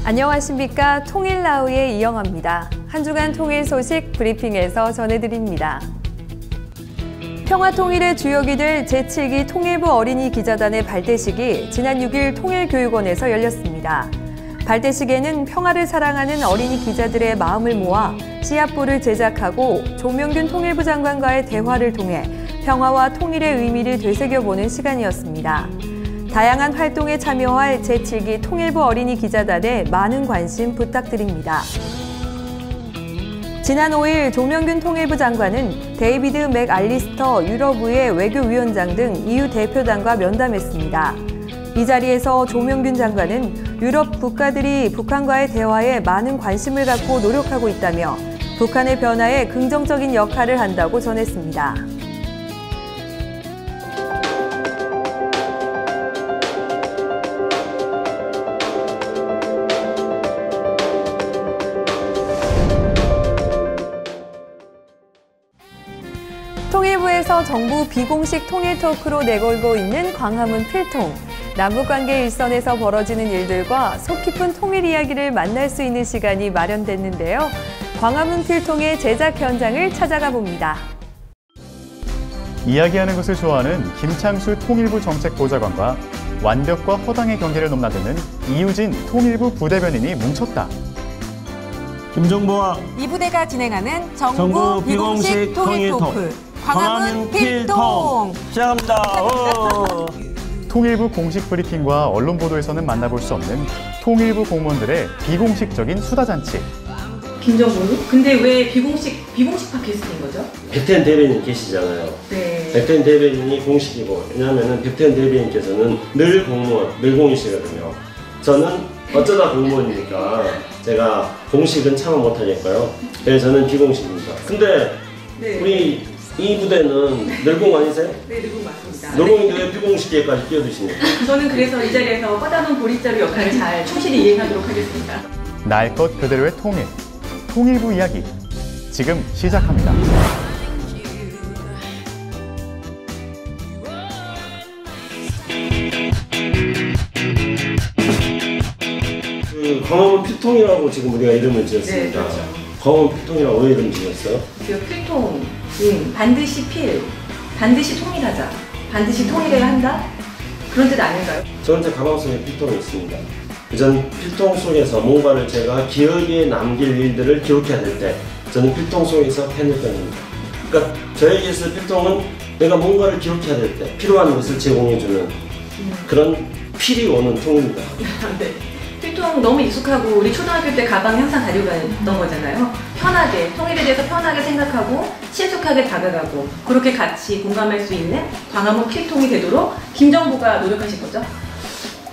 안녕하십니까. 통일나우의 이영아입니다. 한 주간 통일 소식 브리핑에서 전해드립니다. 평화통일의 주역이 될 제7기 통일부 어린이 기자단의 발대식이 지난 6일 통일교육원에서 열렸습니다. 발대식에는 평화를 사랑하는 어린이 기자들의 마음을 모아 씨앗볼을 제작하고 조명균 통일부 장관과의 대화를 통해 평화와 통일의 의미를 되새겨보는 시간이었습니다. 다양한 활동에 참여할 제7기 통일부 어린이 기자단에 많은 관심 부탁드립니다. 지난 5일 조명균 통일부 장관은 데이비드 맥알리스터 유럽의회 외교위원장 등 EU 대표단과 면담했습니다. 이 자리에서 조명균 장관은 유럽 국가들이 북한과의 대화에 많은 관심을 갖고 노력하고 있다며 북한의 변화에 긍정적인 역할을 한다고 전했습니다. 통일부에서 정부 비공식 통일 토크로 내걸고 있는 광화문 필통. 남북관계 일선에서 벌어지는 일들과 속 깊은 통일 이야기를 만날 수 있는 시간이 마련됐는데요. 광화문 필통의 제작 현장을 찾아가 봅니다. 이야기하는 것을 좋아하는 김창수 통일부 정책보좌관과 완벽과 허당의 경계를 넘나드는 이유진 통일부 부대변인이 뭉쳤다. 김정보와 이 부대가 진행하는 정부 비공식 통일 토크. 광화문 필통! 시작합니다. 통일부 공식 브리핑과 언론 보도에서는 만나볼 수 없는 통일부 공무원들의 비공식적인 수다잔치. 김정보님? 근데 왜 비공식 팟캐스트인 거죠? 백태현 대변인 계시잖아요. 네. 백태현 대변인이 공식이고, 왜냐하면 백태현 대변인께서는 늘 공무원, 늘 공이시거든요. 저는 어쩌다 공무원이니까 제가 공식은 참아 못하니까요. 그래서 저는 비공식입니다. 근데 네. 우리 이 부대는 늘공 아니세요? 네, 늘공 맞습니다. 늘공인데 왜 비공식계까지 끼어드십니까? 저는 그래서 이 자리에서 뻗어놓은 보릿자루 역할을 잘 충실히 이행하도록 하겠습니다. 날 것 그대로의 통일, 통일부 이야기 지금 시작합니다. 광화문 필통이라고 지금 우리가 이름을 지었습니다. 네, 그렇죠. 광화문 필통이라고 왜 이름 지었어요? 그 필통, 반드시 반드시 통일하자, 반드시 통일해야 한다? 그런 뜻 아닌가요? 저한테 가방 속에 필통이 있습니다. 전 필통 속에서 뭔가를 제가 기억에 남길 일들을 기록해야 될 때 저는 필통 속에서 펜을 꺼냅니다. 그러니까 저에게서 필통은 내가 뭔가를 기록해야 될 때 필요한 것을 제공해주는 그런 필이 오는 통입니다. 네. 필통 너무 익숙하고 우리 초등학교 때 가방 항상 가지고 다녔던 거잖아요. 편하게, 통일에 대해서 편하게 생각하고 친숙하게 다가가고 그렇게 같이 공감할 수 있는 광화문 필통이 되도록 김정부가 노력하실 거죠?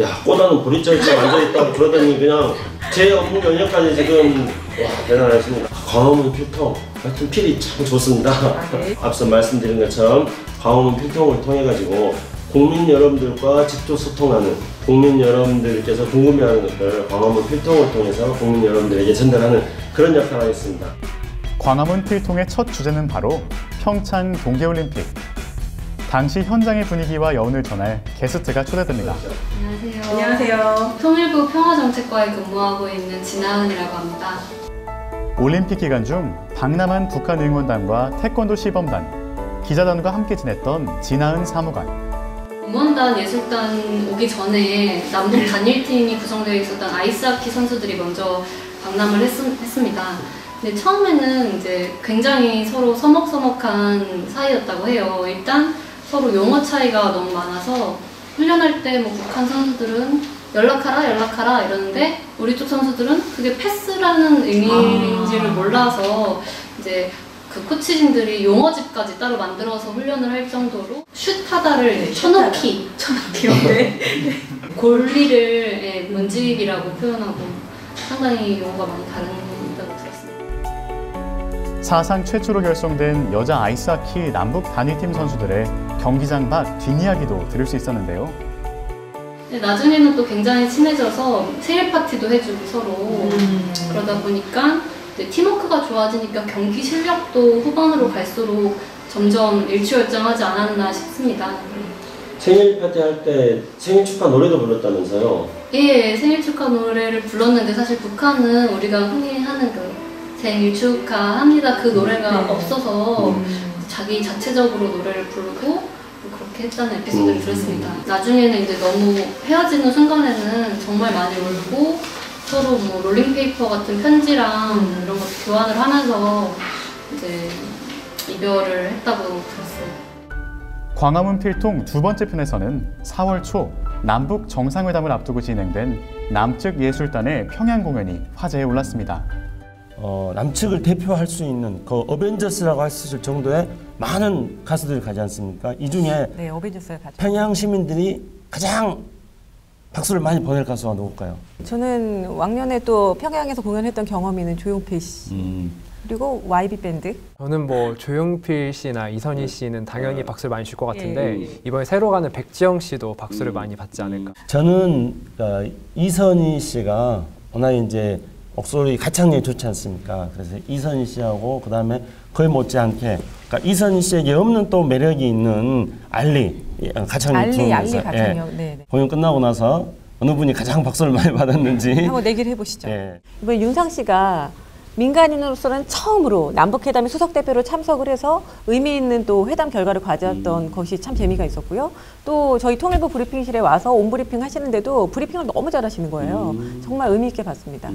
야, 꼬다는 보릿자루째 앉아있다고 그러더니 그냥 제 업무 영역까지 지금 와, 대단하십니다. 광화문 필통, 하여튼 필이 참 좋습니다. 네. 앞서 말씀드린 것처럼 광화문 필통을 통해가지고 국민 여러분들과 직접 소통하는, 국민 여러분들께서 궁금해하는 것들을 광화문 필통을 통해서 국민 여러분들에게 전달하는 그런 역할을 하겠습니다. 광화문 필통의 첫 주제는 바로 평창 동계올림픽. 당시 현장의 분위기와 여운을 전할 게스트가 초대됩니다. 안녕하세요. 안녕하세요. 통일부 평화정책과에 근무하고 있는 진아은이라고 합니다. 올림픽 기간 중 박람한 북한 응원단과 태권도 시범단, 기자단과 함께 지냈던 진아은 사무관. 응원단, 예술단 오기 전에 남북 단일팀이 구성되어 있었던 아이스하키 선수들이 먼저 박람을 했습니다. 근데 처음에는 이제 굉장히 서로 서먹서먹한 사이였다고 해요. 일단 서로 용어 차이가 너무 많아서 훈련할 때 뭐 북한 선수들은 연락하라 이러는데 우리 쪽 선수들은 그게 패스라는 의미인지를 몰라서 이제 그 코치진들이 용어집까지 따로 만들어서 훈련을 할 정도로 슛하다를 쳐넣기요. 네. 골리를 문직이라고 표현하고 상당히 용어가 많이 다른다고 들었습니다. 사상 최초로 결성된 여자 아이스하키 남북 단일팀 선수들의 경기장 밖 뒷이야기도 들을 수 있었는데요. 나중에는 또 굉장히 친해져서 생일 파티도 해주고 서로 그러다 보니까 팀워크가 좋아지니까 경기 실력도 후반으로 갈수록 점점 일취월장하지 않았나 싶습니다. 생일 파티 할 때 생일 축하 노래도 불렀다면서요? 예, 생일 축하 노래를 불렀는데 사실 북한은 우리가 흔히 하는 그 생일 축하합니다 그 노래가 없어서 자기 자체적으로 노래를 부르고 그렇게 했다는 에피소드를 들었습니다. 나중에는 이제 너무 헤어지는 순간에는 정말 많이 울고 서로 뭐 롤링페이퍼 같은 편지랑 이런 것 교환을 하면서 이제 이별을 했다고 들었어요. 광화문 필통 두 번째 편에서는 4월 초 남북 정상회담을 앞두고 진행된 남측 예술단의 평양 공연이 화제에 올랐습니다. 남측을 대표할 수 있는 그 어벤져스라고 할 수 있을 정도의 많은 가수들이 가지 않습니까? 이 중에 네, 어벤져스가 가죠. 평양 시민들이 가장 박수를 많이 보낼 가수가 누굴까요? 저는 왕년에 또 평양에서 공연했던 경험이 있는 조용필 씨. 그리고 YB 밴드. 저는 뭐 조용필 씨나 이선희 씨는 당연히 박수를 많이 줄 것 같은데 이번에 새로 가는 백지영 씨도 박수를 많이 받지 않을까. 저는 이선희 씨가 워낙 이제 목소리 가창력이 좋지 않습니까? 그래서 이선희 씨하고 그 다음에 거의 못지않게 그러니까 이선희 씨에게 없는 또 매력이 있는 알리 가창력 알리 가창력. 네. 공연 끝나고 나서 어느 분이 가장 박수를 많이 받았는지 한번 내기를 해보시죠. 예. 이번 윤상 씨가 민간인으로서는 처음으로 남북회담의 수석대표로 참석을 해서 의미 있는 또 회담 결과를 가져왔던 것이 참 재미가 있었고요. 또 저희 통일부 브리핑실에 와서 온브리핑 하시는데도 브리핑을 너무 잘하시는 거예요. 정말 의미 있게 봤습니다.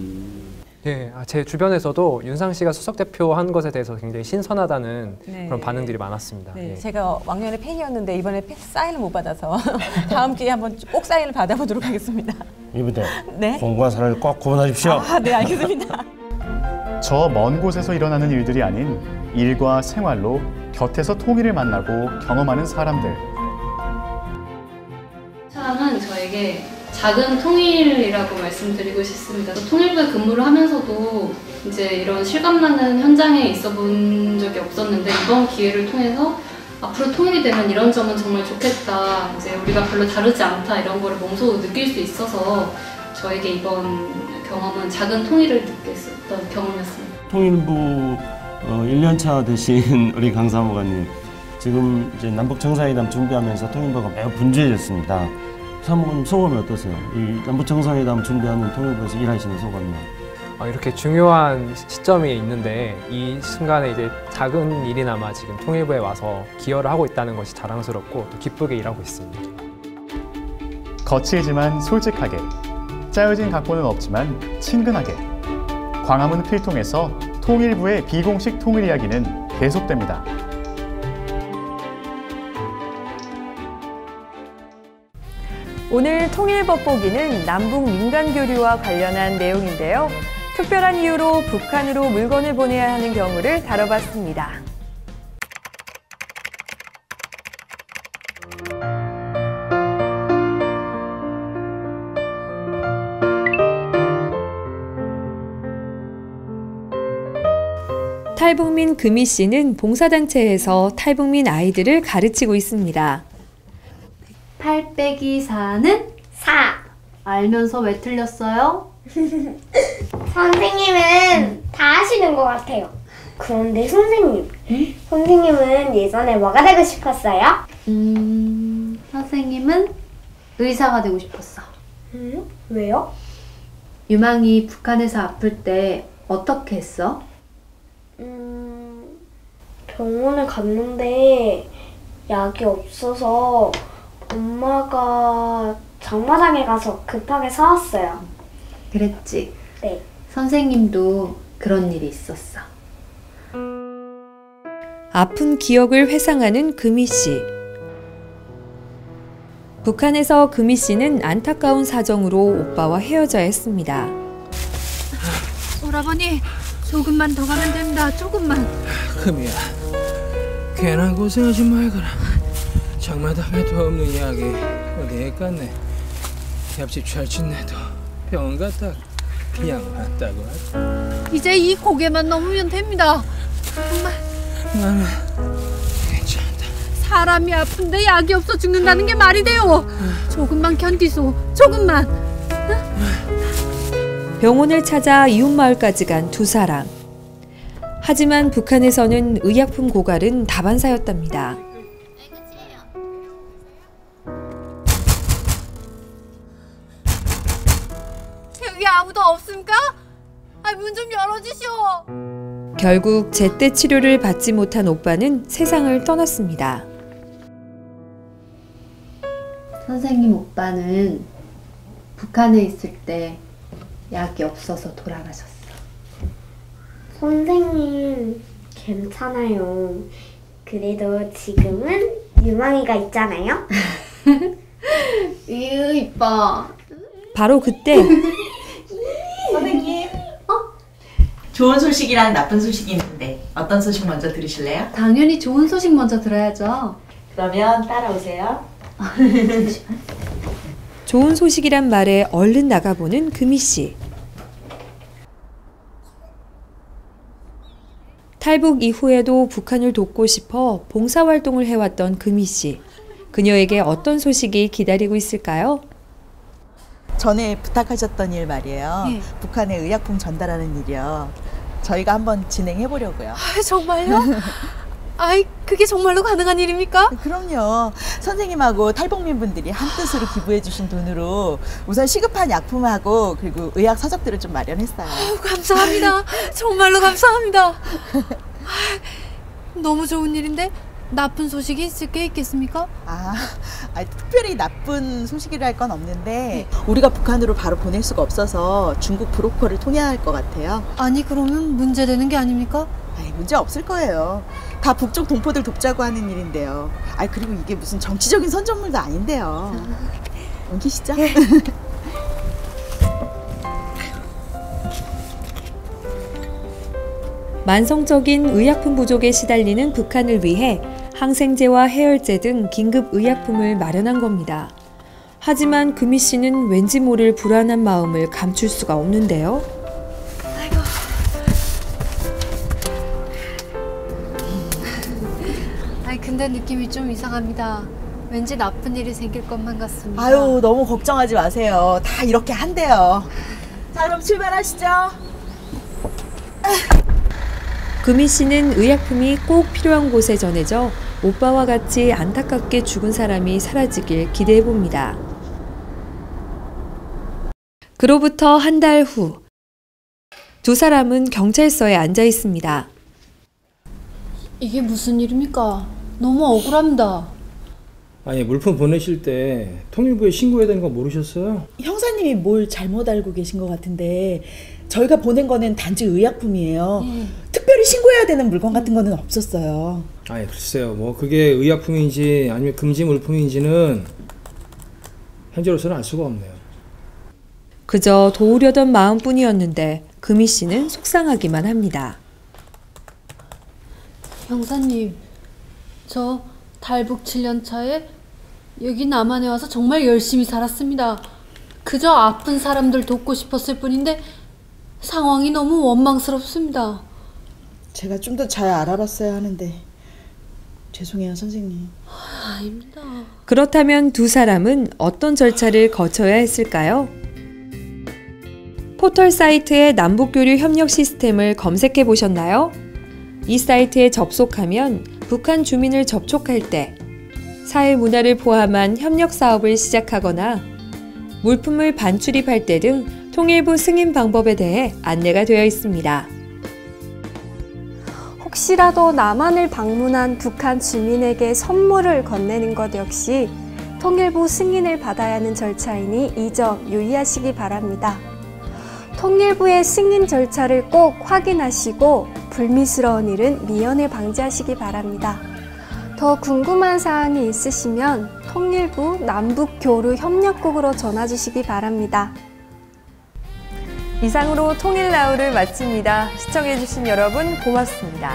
예, 제 주변에서도 윤상 씨가 수석 대표 한 것에 대해서 굉장히 신선하다는 네. 그런 반응들이 많았습니다. 네, 예. 제가 왕년에 팬이었는데 이번에 사인을 못 받아서 다음 기회에 한번 꼭 사인을 받아보도록 하겠습니다. 이분들 네? 공과 사를 꼭 구분하십시오. 네, 알겠습니다. 저 먼 곳에서 일어나는 일들이 아닌 일과 생활로 곁에서 통일을 만나고 경험하는 사람들. 사랑은 저에게 작은 통일이라고 말씀드리고 싶습니다. 통일부에 근무를 하면서도 이제 이런 실감나는 현장에 있어 본 적이 없었는데 이번 기회를 통해서 앞으로 통일이 되면 이런 점은 정말 좋겠다. 이제 우리가 별로 다르지 않다 이런 거를 몸소 느낄 수 있어서 저에게 이번 경험은 작은 통일을 느꼈었던 경험이었습니다. 통일부 1년차 되신 우리 강 사무관님, 지금 이제 남북 정상회담 준비하면서 통일부가 매우 분주해졌습니다. 사무관님 소감이 어떠세요? 이 남북 정상회담 준비하는 통일부에서 일하시는 소감이요? 이렇게 중요한 시점이 있는데 이 순간에 이제 작은 일이나마 지금 통일부에 와서 기여를 하고 있다는 것이 자랑스럽고 또 기쁘게 일하고 있습니다. 거칠지만 솔직하게, 짜여진 각본은 없지만 친근하게, 광화문 필통에서 통일부의 비공식 통일 이야기는 계속됩니다. 오늘 통일법보기는 남북 민간교류와 관련한 내용인데요. 특별한 이유로 북한으로 물건을 보내야 하는 경우를 다뤄봤습니다. 탈북민 금희 씨는 봉사단체에서 탈북민 아이들을 가르치고 있습니다. 8 빼기 4는 4. 알면서 왜 틀렸어요? 선생님은 다 하시는 것 같아요. 그런데 선생님, 선생님은 예전에 뭐가 되고 싶었어요? 선생님은 의사가 되고 싶었어. 왜요? 유망이 북한에서 아플 때 어떻게 했어? 병원에 갔는데 약이 없어서 엄마가 장마당에 가서 급하게 사왔어요. 그랬지? 네. 선생님도 그런 일이 있었어. 아픈 기억을 회상하는 금희 씨. 북한에서 금희 씨는 안타까운 사정으로 오빠와 헤어져야 했습니다. 오라버니, 조금만 더 가면 됩니다. 조금만. 금이야, 괜한 고생하지 말거라. 장마당에도 없는 약이 어디에 갔네. 옆집 철친네도 병원 갔다 그냥 왔다고 하지. 이제 이 고개만 넘으면 됩니다. 정말 나는 괜찮다. 사람이 아픈데 약이 없어 죽는다는 게 말이 돼요. 조금만 견디소. 조금만. 병원을 찾아 이웃마을까지 간 두 사람. 하지만 북한에서는 의약품 고갈은 다반사였답니다. 누구 더 없습니까? 문 좀 열어주시오. 결국 제때 치료를 받지 못한 오빠는 세상을 떠났습니다. 선생님 오빠는 북한에 있을 때 약이 없어서 돌아가셨어. 선생님, 괜찮아요. 그래도 지금은 유망이가 있잖아요. 으, 이뻐. 바로 그때 선생님, 좋은 소식이랑 나쁜 소식이 있는데 어떤 소식 먼저 들으실래요? 당연히 좋은 소식 먼저 들어야죠. 그러면 따라오세요. 좋은 소식이란 말에 얼른 나가보는 금희 씨. 탈북 이후에도 북한을 돕고 싶어 봉사활동을 해왔던 금희 씨. 그녀에게 어떤 소식이 기다리고 있을까요? 전에 부탁하셨던 일 말이에요. 예. 북한에 의약품 전달하는 일이요. 저희가 한번 진행해 보려고요. 정말요? 그게 정말로 가능한 일입니까? 그럼요. 선생님하고 탈북민분들이 한뜻으로 기부해 주신 돈으로 우선 시급한 약품하고 그리고 의학 서적들을 좀 마련했어요. 감사합니다. 정말로 감사합니다. 너무 좋은 일인데 나쁜 소식이 있을 게 있겠습니까? 특별히 나쁜 소식이라 할 건 없는데 우리가 북한으로 바로 보낼 수가 없어서 중국 브로커를 통해야 할 것 같아요. 그러면 문제되는 게 아닙니까? 문제 없을 거예요. 다 북쪽 동포들 돕자고 하는 일인데요. 그리고 이게 무슨 정치적인 선전물도 아닌데요. 옮기시죠. 만성적인 의약품 부족에 시달리는 북한을 위해 항생제와 해열제 등 긴급 의약품을 마련한 겁니다. 하지만 금희 씨는 왠지 모를 불안한 마음을 감출 수가 없는데요. 근데 느낌이 좀 이상합니다. 왠지 나쁜 일이 생길 것만 같습니다. 너무 걱정하지 마세요. 다 이렇게 한대요. 자, 그럼 출발하시죠. 금희 씨는 의약품이 꼭 필요한 곳에 전해져 오빠와 같이 안타깝게 죽은 사람이 사라지길 기대해 봅니다. 그로부터 한 달 후, 두 사람은 경찰서에 앉아 있습니다. 이게 무슨 일입니까? 너무 억울합니다. 물품 보내실 때 통일부에 신고해야 되는 거 모르셨어요? 형사님이 뭘 잘못 알고 계신 것 같은데 저희가 보낸 거는 단지 의약품이에요. 특별히 신고해야 되는 물건 같은 거는 없었어요. 글쎄요. 그게 의약품인지 아니면 금지 물품인지는 현재로서는 알 수가 없네요. 그저 도우려던 마음뿐이었는데 금희 씨는 속상하기만 합니다. 형사님, 저 탈북 7년 차에 여기 남한에 와서 정말 열심히 살았습니다. 그저 아픈 사람들 돕고 싶었을 뿐인데 상황이 너무 원망스럽습니다. 제가 좀 더 잘 알아봤어야 하는데 죄송해요, 선생님. 아닙니다. 그렇다면 두 사람은 어떤 절차를 거쳐야 했을까요? 포털 사이트의 남북교류 협력 시스템을 검색해 보셨나요? 이 사이트에 접속하면 북한 주민을 접촉할 때 사회 문화를 포함한 협력 사업을 시작하거나 물품을 반출입할 때 등 통일부 승인 방법에 대해 안내가 되어 있습니다. 혹시라도 남한을 방문한 북한 주민에게 선물을 건네는 것 역시 통일부 승인을 받아야 하는 절차이니 이 점 유의하시기 바랍니다. 통일부의 승인 절차를 꼭 확인하시고 불미스러운 일은 미연에 방지하시기 바랍니다. 더 궁금한 사항이 있으시면 통일부 남북교류협력국으로 전화주시기 바랍니다. 이상으로 통일나우를 마칩니다. 시청해주신 여러분 고맙습니다.